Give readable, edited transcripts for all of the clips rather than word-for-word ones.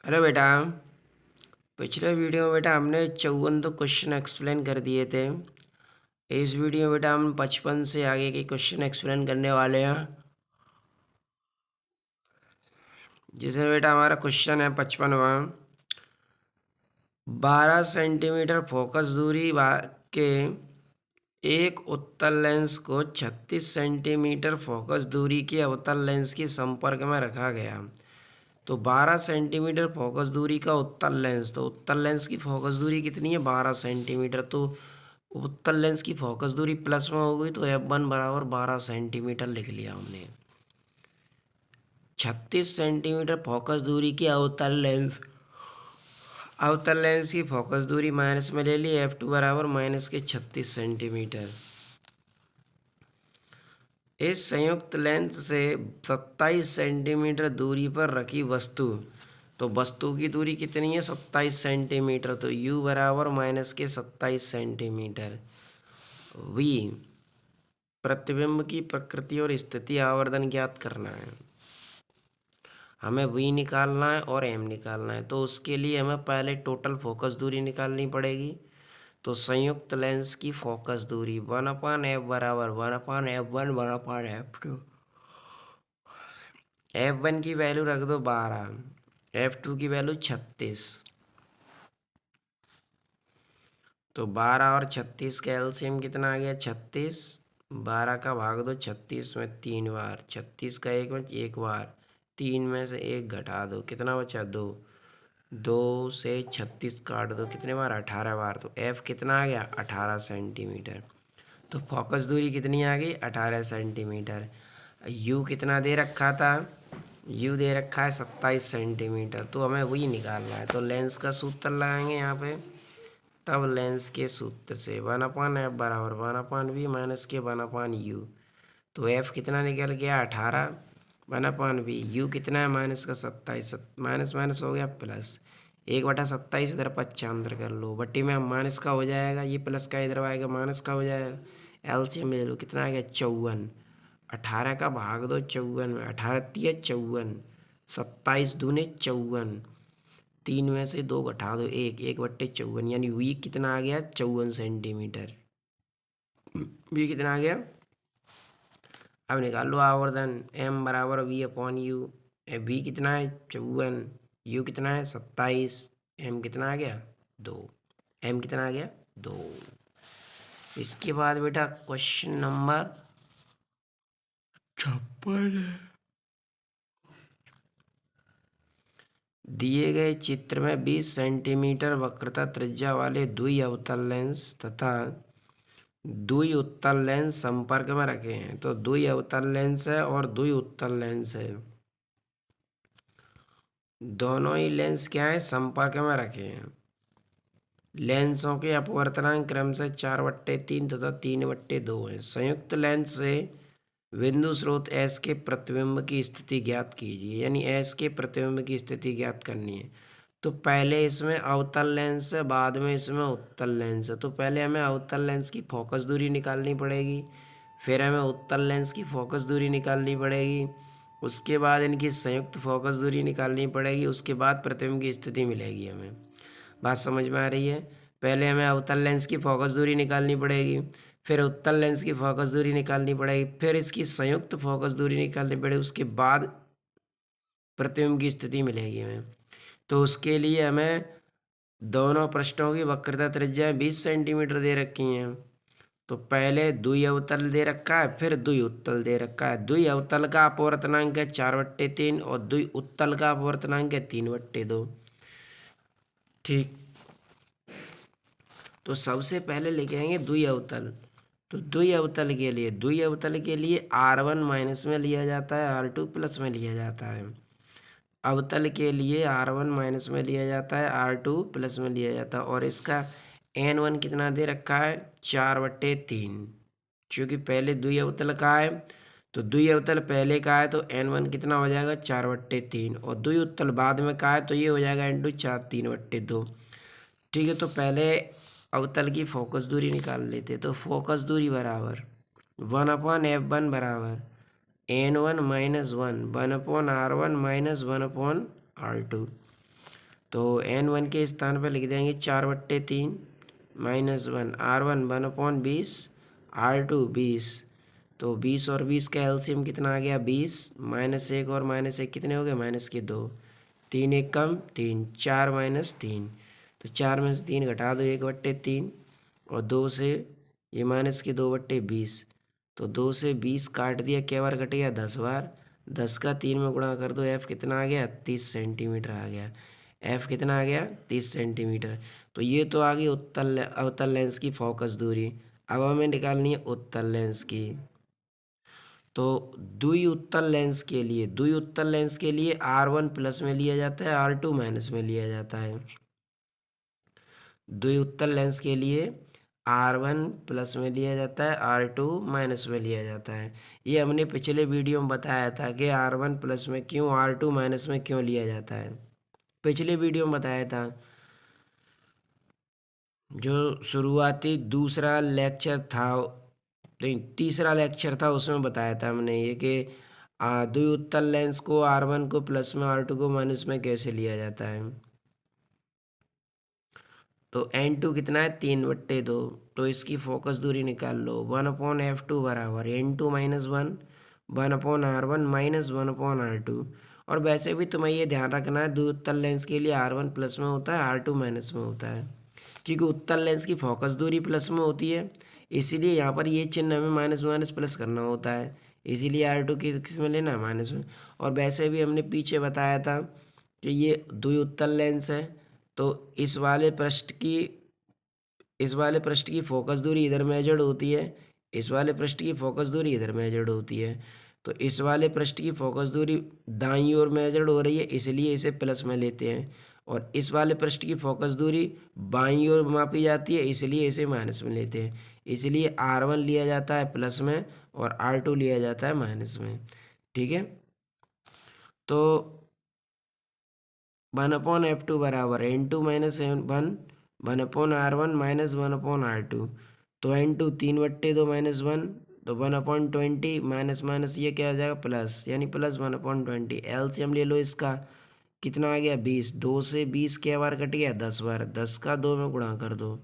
Hello बेटा। पिछले video में बेटा हमने 54 तो क्वेश्चन एक्सप्लेन कर दिए थे। इस वीडियो में बेटा हम 55 से आगे के क्वेश्चन एक्सप्लेन करने वाले हैं, जिसमें बेटा हमारा क्वेश्चन है 55वां। 12 सेंटीमीटर फोकस दूरी के एक उत्तल लेंस को 36 सेंटीमीटर फोकस दूरी के अवतल लेंस के संपर्क में रखा गया। तो 12 सेंटीमीटर फोकस दूरी का उत्तल लेंस, तो उत्तल लेंस की फोकस दूरी कितनी है? 12 सेंटीमीटर। तो उत्तल लेंस की फोकस दूरी प्लस में हो गई, तो F1 बराबर 12 सेंटीमीटर लिख लिया हमने। 36 सेंटीमीटर फोकस दूरी की अवतल लेंस की फोकस दूरी माइनस में ले ली, F2 बराबर माइनस के 36 सेंटीमीटर। इस संयुक्त लेंस से 27 सेंटीमीटर दूरी पर रखी वस्तु, तो वस्तु की दूरी कितनी है? 27 सेंटीमीटर। तो U बराबर माइनस के 27 सेंटीमीटर। V प्रतिबिंब की प्रकृति और स्थिति आवर्धन ज्ञात करना है। हमें V निकालना है और M निकालना है। तो उसके लिए हमें पहले टोटल फोकस दूरी निकालनी पड़ेगी। तो संयुक्त लेंस की फोकस दूरी 1/F बराबर 1/F1 1/F2। F1 की वैल्यू रख दो 12, F2 की वैल्यू 36। तो 12 और 36 का एलसीएम कितना आ गया? 36। 12 का भाग दो 36 में 3 बार, 36 का एक बार, 3 में से 1 घटा दो, कितना बचा? 2। 2 से 36 काट दो, कितने बार? 18 बार। तो F कितना आ गया? 18 सेंटीमीटर। तो फोकस दूरी कितनी आ गई? 18 सेंटीमीटर। U कितना दे रखा था? U दे रखा है 27 सेंटीमीटर। तो हमें वही निकालना है। तो लेंस का सूत्र लगाएंगे यहाँ पे। तब लेंस के सूत्र से 1/F बराबर 1/V माइनस के 1/U। तो F कितना निकल गया? 18 1/V। U कितना है? माइनस का 27, माइनस माइनस हो गया प्लस, 1/27 इधर 95 कर लो, बट्टी में माइनस का हो जाएगा, ये प्लस का इधर आएगा, माइनस का हो जाएगा। एलसीएम ले लो, कितना आ गया? 54। 18 का भाग दो 54 में, 18 तिया 54, 27 दूने 54, 3 में से 2 घटा दो 1, 1/54, यानी V कितना आ गया? 54 सेंटीमीटर। V कितना आ गया? अब निकाल लो आवर्धन। M बराबर V/U। V कितना है? 54। U कितना है? 27। M कितना आ गया? 2। M कितना आ गया? 2। इसके बाद बेटा क्वेश्चन नंबर 56 है। दिए गए चित्र में 20 सेंटीमीटर वक्रता त्रिज्या वाले द्वि अवतल लेंस तथा द्वि उत्तल लेंस संपर्क में रखे हैं। तो द्वि अवतल लेंस है और द्वि उत्तल लेंस है, दोनों ही लेंस क्या है? संपर्क में रखे हैं। लेंसों के अपवर्तनांक क्रमशः 4/3 तथा 3/2 है। संयुक्त लेंस से बिंदु स्रोत S के प्रतिबिंब की स्थिति ज्ञात कीजिए, यानी S के प्रतिबिंब की स्थिति ज्ञात करनी है। तो पहले इसमें अवतल लेंस है, बाद में इसमें उत्तल लेंस है। तो पहले हमें अवतल लेंस की फोकस दूरी निकालनी पड़ेगी, फिर हमें उत्तल लेंस की फोकस दूरी निकालनी पड़ेगी, उसके बाद इनकी संयुक्त फोकस दूरी निकालनी पड़ेगी, उसके बाद प्रतिबिंब की स्थिति मिलेगी हमें। बात समझ में आ रही है? पहले हमें अवतल लेंस की फोकस दूरी निकालनी पड़ेगी, फिर उत्तल लेंस की फोकस दूरी निकालनी पड़ेगी, फिर इसकी संयुक्त फोकस दूरी निकालनी पड़ेगी, उसके बाद प्रतिबिंब की स्थिति मिलेगी हमें। तो उसके लिए हमें दोनों पृष्ठों की वक्रता त्रिज्या 20 सेंटीमीटर दे रखी हैं। तो पहले द्वि अवतल दे रखा है, फिर द्वि उत्तल दे रखा है। द्वि अवतल का अपवर्तनांक है 4/3 और द्वि उत्तल का अपवर्तनांक है 3/2। ठीक, तो सबसे पहले लेके आएंगे द्वि अवतल। तो द्वि अवतल के लिए R1 माइनस में लिया जाता है, R2 प्लस में लिया जाता है। अवतल के लिए R1 माइनस में लिया जाता है, R2 प्लस में लिया जाता है। और इसका N1 कितना दे रखा है? 4/3। क्योंकि पहले द्वि अवतल का है, तो द्वि अवतल पहले का है, तो N1 कितना हो जाएगा? 4/3। और द्वि उत्तल बाद में का है, तो ये हो जाएगा N2 4 3/2। ठीक है, तो पहले अवतल की फोकस दूरी निकाल लेते। तो फोकस दूरी बराबर 1/F1 बराबर N1 - 1 1/R1 - 1/R2। तो n1 के स्थान पर लिख देंगे 4/3 -1 R1 1/20 R2 20। तो 20 और 20 का एलसीएम कितना आ गया 20 -1 और -1 कितने हो गए -2। 3 1 कम 3 4 -3। तो 4 में से 3 घटा दो 1/3 और 2 से ये -2/20। तो 2 से 20 काट दिया क्या बार कट गया 10 बार। 10 का 3 में गुणा कर दो एफ कितना आ गया 30 सेंटीमीटर आ गया। एफ कितना आ गया 30 सेंटीमीटर। तो ये तो आ गई उत्तल अवतल लेंस की फोकस दूरी। अब हमें निकालनी है उत्तल लेंस की। तो द्वि उत्तल लेंस के लिए R1 प्लस में लिया जाता है R2 माइनस में लिया जाता है। द्वि उत्तल लेंस के लिए R1 प्लस में लिया जाता है R2 माइनस में लिया जाता है। ये हमने पिछले वीडियो में बताया था कि R1 प्लस में क्यों R2 माइनस में क्यों लिया जाता है। पिछले वीडियो में बताया था। जो शुरुआती दूसरा लेक्चर था नहीं तीसरा लेक्चर था उसमें बताया था हमने ये कि द्वि उत्तल लेंस को R1 को प्लस में R2 को माइनस में कैसे लिया जाता है। तो N2 कितना है 3/2। तो इसकी फोकस दूरी निकाल लो 1/F2 बराबर N2 -1 1/R1 -1/R2। और वैसे भी तुम्हें ये ध्यान रखना है द्वि उत्तल लेंस के लिए R1 प्लस में होता है R2 माइनस में होता है, क्योंकि उत्तल लेंस की फोकस दूरी प्लस में होती है। इसीलिए यहाँ पर ये चिन्ह हमें माइनस माइनस प्लस करना होता है। इसीलिए R2 की किस में लेना है माइनस में। और वैसे भी हमने पीछे बताया था कि ये द्वि उत्तल लेंस है। तो इस वाले पृष्ठ की फोकस दूरी इधर मेजर्ड होती है, इस वाले पृष्ठ की फोकस दूरी इधर मेजर्ड होती है। तो इस वाले पृष्ठ की फोकस दूरी दाईं ओर मेजर्ड हो रही है इसलिए इसे प्लस में लेते हैं, और इस वाले पृष्ठ की फोकस दूरी बाईं ओर मापी जाती है इसलिए इसे माइनस में लेते हैं। इसलिए R1 लिया जाता है प्लस में और R2 लिया जाता है माइनस में। ठीक है। तो 1/F2 बराबर N2 -1 1/R1 -1/R2। तो N2 3/2 -1 तो 1/20 माइनस माइनस ये क्या आ जाएगा प्लस, यानी प्लस 1/20। एलसीएम ले लो इसका कितना आ गया 20। 2 से 20 क्या बार कट गया 10 बार। 10 का 2 में गुणा कर दो।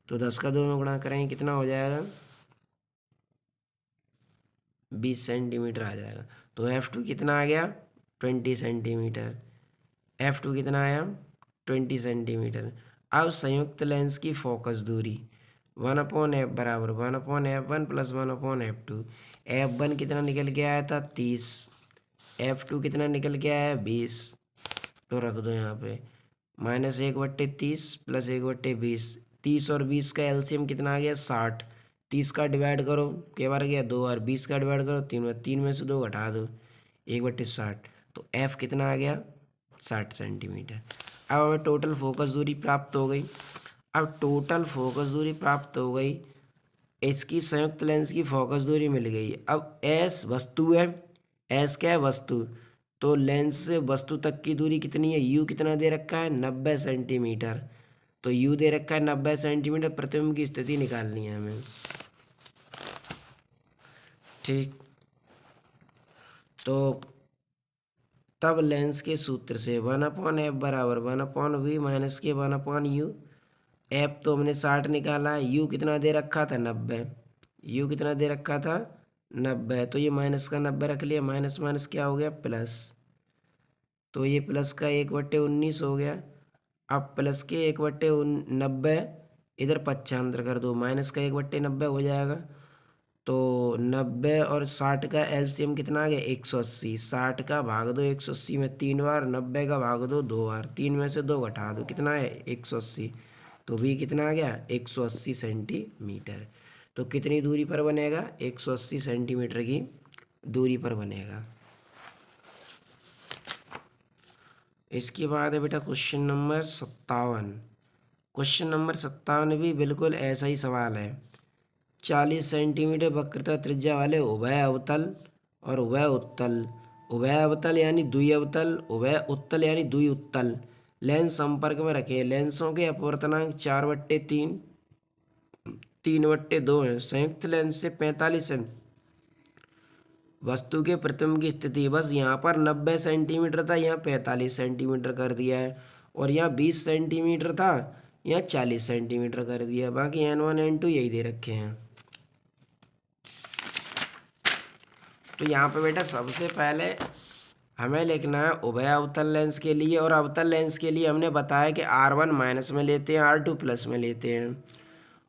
तो 10 का 2 में गुणा करेंगे कितना हो जाएगा 20 सेंटीमीटर आ जाएगा। तो F2 कितना आ गया 20 सेंटीमीटर। F2 कितना आया 20 सेंटीमीटर। अब संयुक्त लेंस की फोकस दूरी 1/F बराबर 1/F1 प्लस 1/F2। F1 कितना निकल के आया था 30। F2 कितना निकल के आया 20। तो रख दो यहाँ पे -1/30 प्लस 1/20। 30 और 20 का एलसीएम कितना आ गया 60। 30 का डिवाइड करो क्या बार गया 2 और 20 का डिवाइड करो 3 बार। 3 में से 2 घटा दो 1/60। तो F कितना आ गया 60 सेंटीमीटर। अब हमें टोटल फोकस दूरी प्राप्त हो गई। अब टोटल फोकस दूरी प्राप्त हो गई, इसकी संयुक्त लेंस की फोकस दूरी मिल गई। अब एस वस्तु है, एस क्या है वस्तु। तो लेंस से वस्तु तक की दूरी कितनी है यू कितना दे रखा है 90 सेंटीमीटर। तो यू दे रखा है 90 सेंटीमीटर। प्रतिबिंब की स्थिति निकालनी है हमें। ठीक। तो तब लेंस के सूत्र से 1/F बराबर 1/V माइनस के 1/U। एफ तो हमने 60 निकाला है, यू कितना दे रखा था 90। यू कितना दे रखा था 90। तो ये माइनस का 90 रख लिया, माइनस माइनस क्या हो गया प्लस। तो ये प्लस का 1/19 हो गया। अब प्लस के 1/90 इधर 95 कर दो, माइनस का 1/90 हो जाएगा। तो 90 और 60 का एलसीएम कितना आ गया 180। 60 का भाग दो 180 में 3 बार, 90 का भाग दो 2 बार। 3 में से 2 घटा दो कितना है 180। तो भी कितना आ गया 180 सेंटीमीटर। तो कितनी दूरी पर बनेगा 180 सेंटीमीटर की दूरी पर बनेगा। इसके बाद है बेटा क्वेश्चन नंबर 57। क्वेश्चन नंबर 57 भी बिल्कुल ऐसा ही सवाल है। 40 सेंटीमीटर वक्रता त्रिज्या वाले उभय अवतल और उभय उत्तल, उभय अवतल यानी द्वि अवतल, उभय उत्तल यानी द्वि उत्तल लेंस संपर्क में रखे। लेंसों के अपवर्तनांक 4/3 3/2 है। संयुक्त लेंस से 45 वस्तु के प्रतिबिंब की स्थिति, बस यहाँ पर 90 सेंटीमीटर था, यहाँ 45 सेंटीमीटर कर दिया है। और यहाँ 20 सेंटीमीटर था, यहाँ 40 सेंटीमीटर कर दिया। बाकी N1 N2 यही दे रखे हैं। तो यहाँ पे बेटा सबसे पहले हमें लिखना है उभय अवतल लेंस के लिए, और अवतल लेंस के लिए हमने बताया कि R1 माइनस में लेते हैं, R2 प्लस में लेते हैं,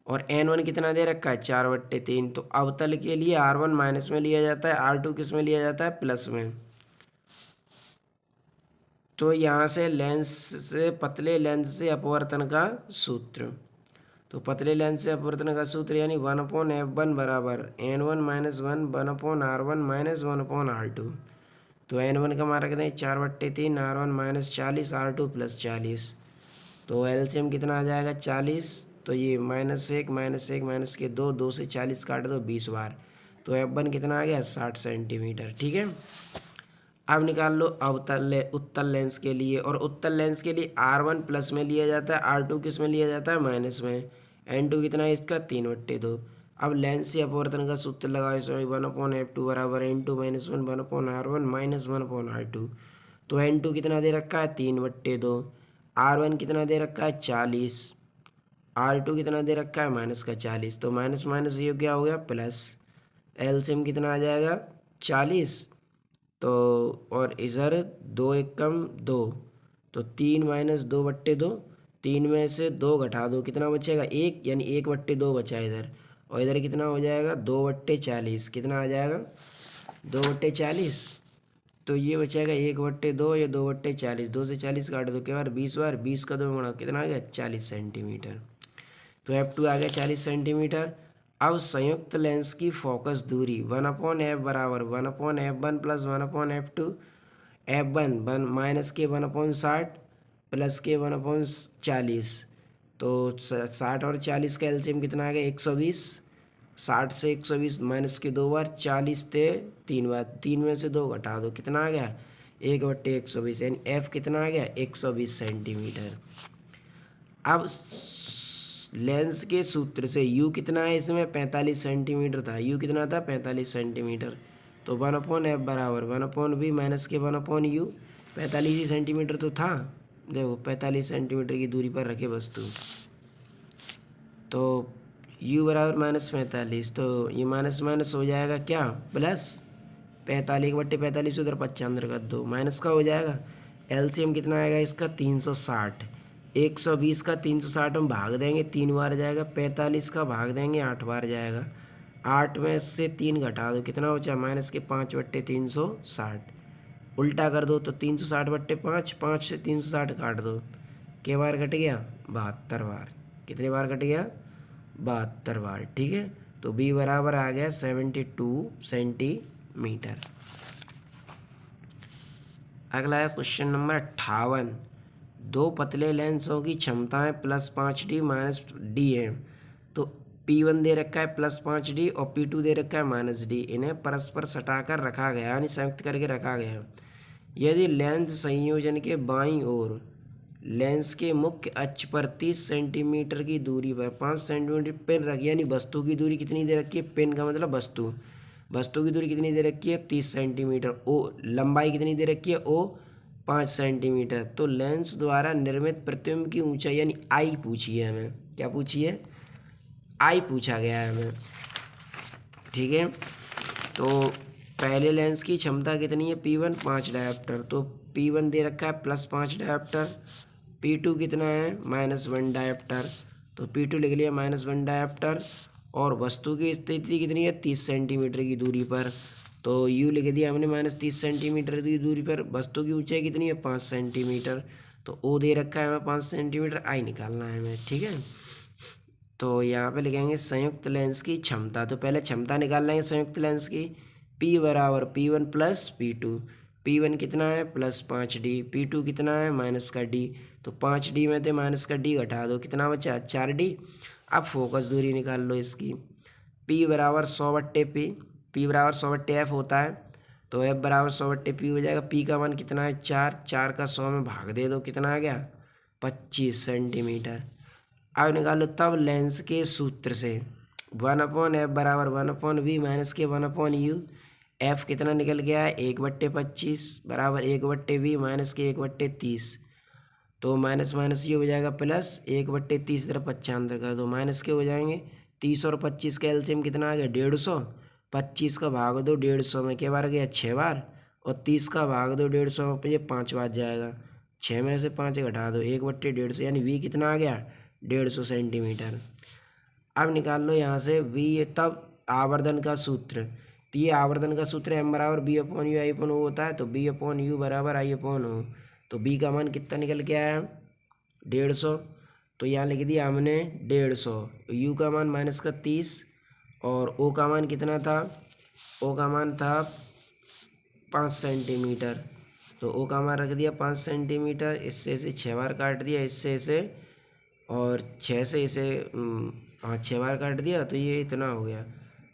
और N1 कितना दे रखा है 4/3। तो अवतल के लिए R1 माइनस में लिया जाता है, R2 किस में लिया जाता है प्लस में। तो यहाँ से लेंस से पतले लेंस से अपवर्तन का सूत्र, तो पतले लेंस से अपवर्तन का सूत्र यानी 1/f1 बराबर N1 - 1 1/R1 - 1/R2। तो N1 का मान रखते हैं 4/3, R1 - 40, R2 + 40। तो एलसीएम कितना आ जाएगा 40। तो ये -1 -1 माइनस के 2, 2 से 40 काट दो 20 बार। तो F1 कितना आ गया 60 सेंटीमीटर। ठीक है, अब निकाल लो उत्तल लेंस के लिए, और उत्तल लेंस के लिए R1 प्लस में लिया जाता है, R2 किस में लिया जाता है माइनस में। N2 कितना है इसका 3/2। अब लेंस से अपवर्तन का सूत्र लगाओ, इसमें 1/f2 बराबर N2 - 1 1/R1 - 1/R2। तो N2 कितना दे रखा है 3/2, R1 कितना दे रखा है 40, R2 कितना दे रखा है -40। तो माइनस माइनस ये क्या हो गया प्लस, एलसीएम कितना आ जाएगा 40। तो और इधर 2 एकम 2, तो 3 - 2/2, 3 में से 2 घटा दो कितना बचेगा 1, यानी 1/2 बचा इधर, और इधर कितना हो जाएगा 2/40। कितना आ जाएगा 2/40। तो ये बचेगा 1/2, ये 2/40, 2 से 40 काट दो क्या बार 20 बार, 20 का 2 गुणा कितना आ गया 40 सेंटीमीटर। तो F2 आ गया 40 सेंटीमीटर। अब संयुक्त लेंस की फोकस दूरी 1/f बराबर 1/f1 + 1/f2। F1 माइनस के 1/60 प्लस के 1/40। तो 60 और 40 का एलसीएम कितना आ गया 120। 60 से 120 माइनस के 2 बार, 40 थे 3 बार, 3 में से 2 घटा दो कितना आ गया 1/120, यानी F कितना आ गया 120 सेंटीमीटर। अब लेंस के सूत्र से U कितना है इसमें 45 सेंटीमीटर था, U कितना था 45 सेंटीमीटर। तो 1/f बराबर 1/v माइनस के 1/u, 45 ही सेंटीमीटर तो था। देखो 45 सेंटीमीटर की दूरी पर रखे वस्तु, तो U बराबर -45। तो ये माइनस माइनस हो जाएगा क्या प्लस, 45 बट्टे 45 उधर 95 कर दो, माइनस का हो जाएगा। एलसीएम कितना आएगा इसका 360। 120 का 360 हम भाग देंगे 3 बार जाएगा, 45 का भाग देंगे 8 बार जाएगा, 8 में से 3 घटा दो कितना बचा माइनस के 5/360। उल्टा कर दो तो 360/5, 5 से 360 काट दो, के बार कट गया 72 बार। कितने बार कट गया 72 बार। ठीक है, तो B बराबर आ गया 72 सेंटीमीटर। अगला है क्वेश्चन नंबर 58। दो पतले लेंसों की क्षमताएं +5D - D है। तो P1 दे रखा है +5D और P2 दे रखा है -D। इन्हें परस्पर सटाकर रखा गया यानी संयुक्त करके रखा गया। यदि लेंस संयोजन के बाईं ओर लेंस के मुख्य अक्ष पर 30 सेंटीमीटर की दूरी पर 5 सेंटीमीटर पेन रखी, यानी वस्तु की दूरी कितनी दे रखी है, पेन का मतलब वस्तु की दूरी कितनी दे रखी है 30 सेंटीमीटर, ओ लंबाई कितनी दे रखी है ओ 5 सेंटीमीटर। तो लेंस द्वारा निर्मित प्रतिबिंब की ऊंचाई यानी आई पूछी है हमें, क्या पूछी है आई पूछा गया है हमें। ठीक है, तो पहले लेंस की क्षमता कितनी है P1 5 डायोप्टर, तो P1 दे रखा है +5 डायोप्टर, P2 कितना है -1 डायोप्टर, तो P2 लिख लिया -1 डायोप्टर, और वस्तु की स्थिति कितनी है 30 सेंटीमीटर की दूरी पर, तो U लिख दिया हमने -30 सेंटीमीटर की दूरी पर। वस्तु की ऊंचाई कितनी है 5 सेंटीमीटर, तो O दे रखा है हमें 5 सेंटीमीटर, आई निकालना है हमें। ठीक है, तो यहाँ पे लिखेंगे संयुक्त लेंस की क्षमता, तो पहले क्षमता निकाल लेंगे संयुक्त लेंस की। P बराबर P1 + P2, P1 कितना है +5D, P2 कितना है -D, तो 5D में थे -D घटा दो कितना बचा 4D। अब फोकस दूरी निकाल लो इसकी, P बराबर 100/P, P बराबर 100/F होता है, तो F बराबर 100/P हो जाएगा। P का मान कितना है 4, 4 का 100 में भाग दे दो कितना आ गया 25 सेंटीमीटर। अब निकालो तब लेंस के सूत्र से 1/f बराबर 1/v माइनस के 1/u, F कितना निकल गया है 1/25 बराबर 1/v माइनस के 1/30। तो माइनस माइनस ये हो जाएगा प्लस, 1/30 तरफ 95 कर दो, माइनस के हो जाएंगे। 30 और 25 का एलसीएम कितना आ गया 150। 25 का भाग दो 150 में, क्या बार गया 6 बार, और 30 का भाग दो 150 में, ये 5 बार जाएगा। 6 में से 5 घटा दो, 1/150, यानी वी कितना आ गया 150 सेंटीमीटर। अब निकाल लो यहाँ से वी, तब आवर्धन का सूत्र, तो ये आवर्धन का सूत्र एम बराबर B upon U I upon O होता है, तो बी अपॉन यू बराबर आई अपॉन ओ। तो बी का मान कितना निकल के आया 150, तो यहाँ लिख दिया हमने 150। यू का मान -30 और ओ का मान कितना था, ओ का मान था 5 सेंटीमीटर, तो ओ का मान रख दिया 5 सेंटीमीटर। इससे इसे 6 बार काट दिया, इससे इसे, और 6 से इसे हाँ 6 बार काट दिया, तो ये इतना हो गया।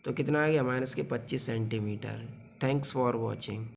तो कितना आ गया -25 सेंटीमीटर। Thanks for watching.